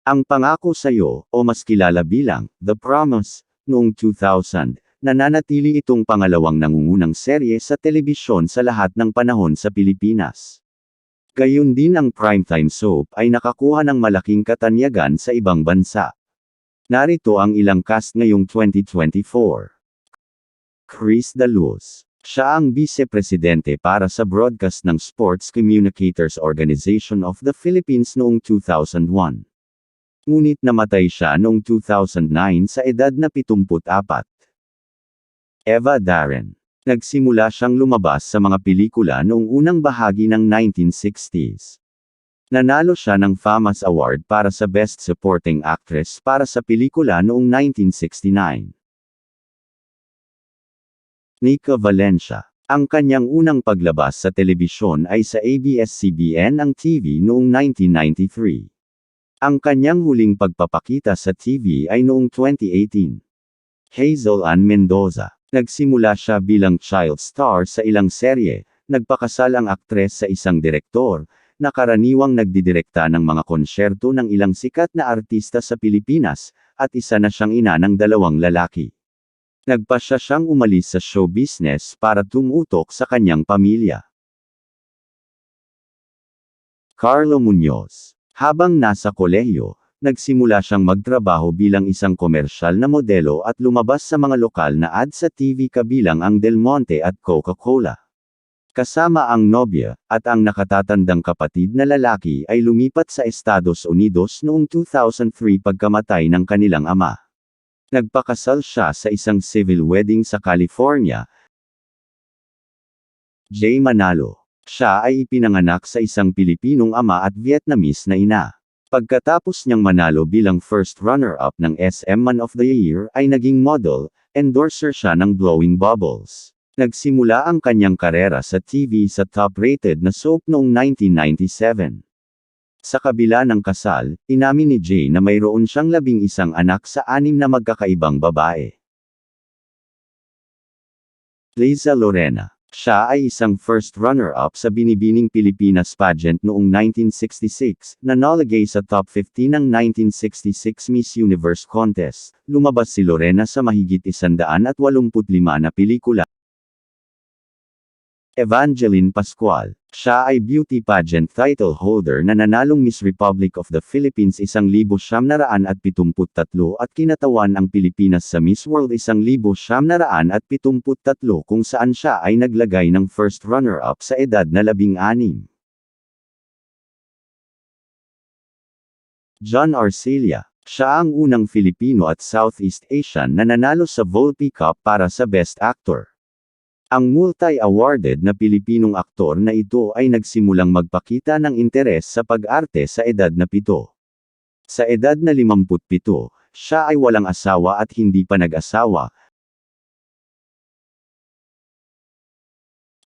Ang Pangako Sa'yo, o mas kilala bilang The Promise, noong 2000, nananatili itong pangalawang nangungunang serye sa telebisyon sa lahat ng panahon sa Pilipinas. Gayun din ang primetime soap ay nakakuha ng malaking katanyagan sa ibang bansa. Narito ang ilang cast ngayong 2024. Chris Daluz. Siya ang Vice-Presidente para sa broadcast ng Sports Communicators Organization of the Philippines noong 2001. Ngunit namatay siya noong 2009 sa edad na 74. Eva Darren. Nagsimula siyang lumabas sa mga pelikula noong unang bahagi ng 1960s. Nanalo siya ng FAMAS Award para sa Best Supporting Actress para sa pelikula noong 1969. Nica Valencia. Ang kanyang unang paglabas sa telebisyon ay sa ABS-CBN ang TV noong 1993. Ang kanyang huling pagpapakita sa TV ay noong 2018. Hazel Ann Mendoza. Nagsimula siya bilang child star sa ilang serye, nagpakasal ang aktres sa isang direktor, na karaniwang nagdidirekta ng mga konsyerto ng ilang sikat na artista sa Pilipinas, at isa na siyang ina ng 2 lalaki. Nagpasya siyang umalis sa show business para tumutok sa kanyang pamilya. Carlo Muñoz. Habang nasa kolehiyo, nagsimula siyang magtrabaho bilang isang komersyal na modelo at lumabas sa mga lokal na ad sa TV kabilang ang Del Monte at Coca-Cola. Kasama ang nobya, at ang nakatatandang kapatid na lalaki ay lumipat sa Estados Unidos noong 2003 pagkamatay ng kanilang ama. Nagpakasal siya sa isang civil wedding sa California. Jay Manalo. Siya ay ipinanganak sa isang Pilipinong ama at Vietnamese na ina. Pagkatapos niyang manalo bilang first runner-up ng SM Man of the Year ay naging model, endorser siya ng Blowing Bubbles. Nagsimula ang kanyang karera sa TV sa top-rated na soap noong 1997. Sa kabila ng kasal, inamin ni Jay na mayroon siyang 11 anak sa 6 na magkakaibang babae. Liza Lorena. Siya ay isang first runner-up sa Binibining Pilipinas pageant noong 1966, na nalagay sa top 15 ng 1966 Miss Universe contest. Lumabas si Lorena sa mahigit 185 na pelikula. Evangeline Pascual. Siya ay beauty pageant title holder na nanalong Miss Republic of the Philippines 1973 at kinatawan ang Pilipinas sa Miss World 1973 kung saan siya ay naglagay ng first runner-up sa edad na 16. John Arcilla. Siya ang unang Filipino at Southeast Asian na nanalo sa Volpi Cup para sa Best Actor. Ang multi-awarded na Pilipinong aktor na ito ay nagsimulang magpakita ng interes sa pag-arte sa edad na 7. Sa edad na 57, siya ay walang asawa at hindi pa nag-asawa.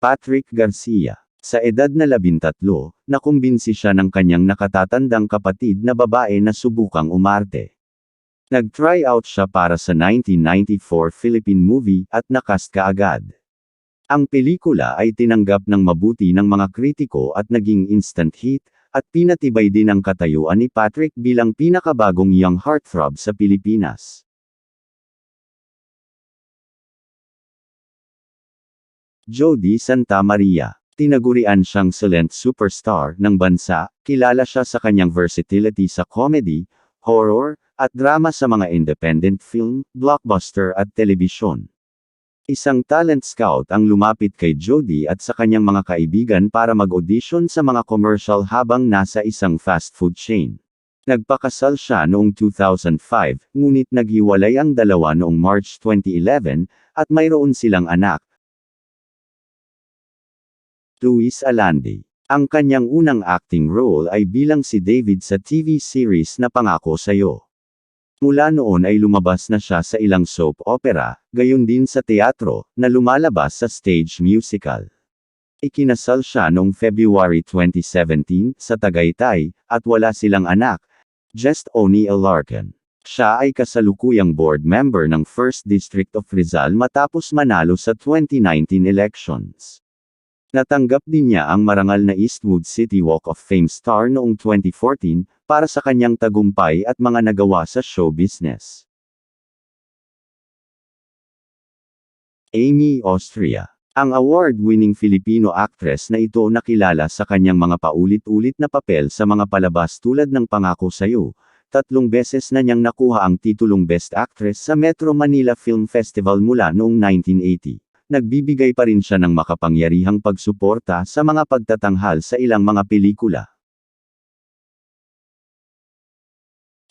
Patrick Garcia. Sa edad na 13, nakumbinsi siya ng kanyang nakatatandang kapatid na babae na subukang umarte. Nag-try out siya para sa 1994 Philippine movie at nakast kaagad. Ang pelikula ay tinanggap ng mabuti ng mga kritiko at naging instant hit, at pinatibay din ang katayuan ni Patrick bilang pinakabagong young heartthrob sa Pilipinas. Jody Santa Maria. Tinagurian siyang silent superstar ng bansa, kilala siya sa kanyang versatility sa comedy, horror, at drama sa mga independent film, blockbuster at telebisyon. Isang talent scout ang lumapit kay Jody at sa kanyang mga kaibigan para mag-audition sa mga commercial habang nasa isang fast food chain. Nagpakasal siya noong 2005, ngunit naghiwalay ang dalawa noong March 2011, at mayroon silang anak. Luis Alande. Ang kanyang unang acting role ay bilang si David sa TV series na Pangako Sa'yo. Mula noon ay lumabas na siya sa ilang soap opera, gayon din sa teatro, na lumalabas sa stage musical. Ikinasal siya noong February 2017, sa Tagaytay, at wala silang anak. Just O'Neil Larkin. Siya ay kasalukuyang board member ng 1st District of Rizal matapos manalo sa 2019 elections. Natanggap din niya ang marangal na Eastwood City Walk of Fame star noong 2014, para sa kanyang tagumpay at mga nagawa sa show business. Amy Austria. Ang award-winning Filipino actress na ito nakilala sa kanyang mga paulit-ulit na papel sa mga palabas tulad ng Pangako Sa'yo. 3 beses na niyang nakuha ang titulong Best Actress sa Metro Manila Film Festival mula noong 1980. Nagbibigay pa rin siya ng makapangyarihang pagsuporta sa mga pagtatanghal sa ilang mga pelikula.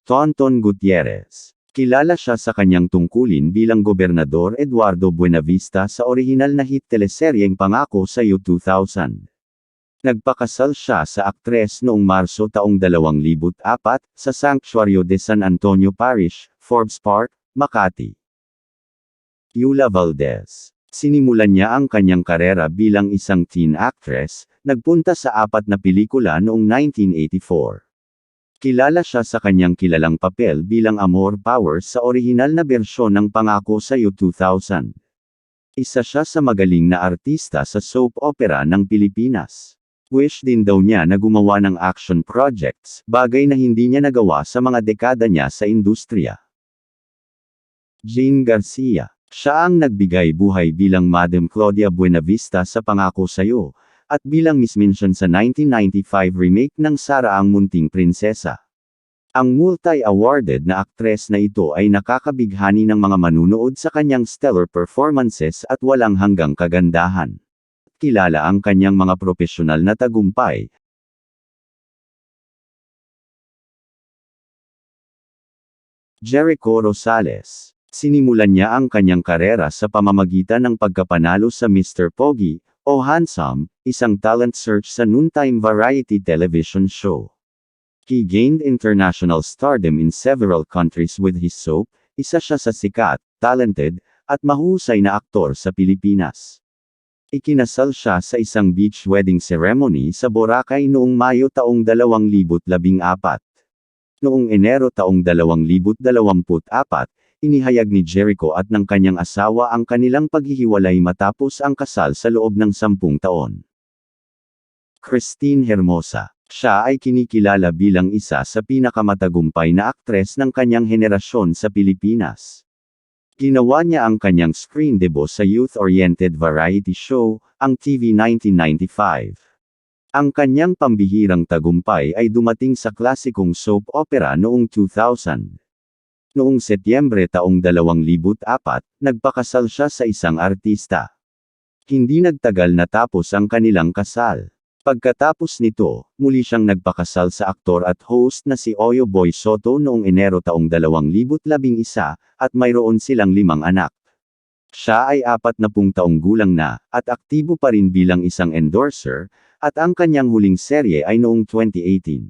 Tonton Gutierrez. Kilala siya sa kanyang tungkulin bilang Gobernador Eduardo Buenavista sa orihinal na hit teleseryeng Pangako Sa'yo 2000. Nagpakasal siya sa aktres noong Marso taong 2004, sa Sanctuario de San Antonio Parish, Forbes Park, Makati. Yula Valdez. Sinimulan niya ang kanyang karera bilang isang teen actress, nagpunta sa 4 na pelikula noong 1984. Kilala siya sa kanyang kilalang papel bilang Amor Powers sa orihinal na bersyon ng Pangako Sa'yo 2000. Isa siya sa magaling na artista sa soap opera ng Pilipinas. Wish din daw niya na gumawa ng action projects, bagay na hindi niya nagawa sa mga dekada niya sa industriya. Jane Garcia. Siya ang nagbigay buhay bilang Madam Claudia Buenavista sa Pangako Sa'yo, at bilang Miss Minsion sa 1995 remake ng Sara ang Munting Prinsesa. Ang multi-awarded na aktres na ito ay nakakabighani ng mga manunood sa kanyang stellar performances at walang hanggang kagandahan. Kilala ang kanyang mga profesional na tagumpay. Jericho Rosales. Sinimulan niya ang kanyang karera sa pamamagitan ng pagkapanalo sa Mr. Pogi, o Handsome, isang talent search sa noontime variety television show. He gained international stardom in several countries with his soap. Isa siya sa sikat, talented, at mahusay na aktor sa Pilipinas. Ikinasal siya sa isang beach wedding ceremony sa Boracay noong Mayo taong 2014. Noong Enero taong 2024, inihayag ni Jericho at ng kanyang asawa ang kanilang paghihiwalay matapos ang kasal sa loob ng 10 taon. Christine Hermosa. Siya ay kinikilala bilang isa sa pinakamatagumpay na aktres ng kanyang henerasyon sa Pilipinas. Ginawa niya ang kanyang screen debut sa youth-oriented variety show, ang TV 1995. Ang kanyang pambihirang tagumpay ay dumating sa klasikong soap opera noong 2000. Noong Setyembre taong 2004, nagpakasal siya sa isang artista. Hindi nagtagal natapos ang kanilang kasal. Pagkatapos nito, muli siyang nagpakasal sa aktor at host na si Oyo Boy Soto noong Enero taong 2011, at mayroon silang 5 anak. Siya ay 40 taong gulang na, at aktibo pa rin bilang isang endorser, at ang kanyang huling serye ay noong 2018.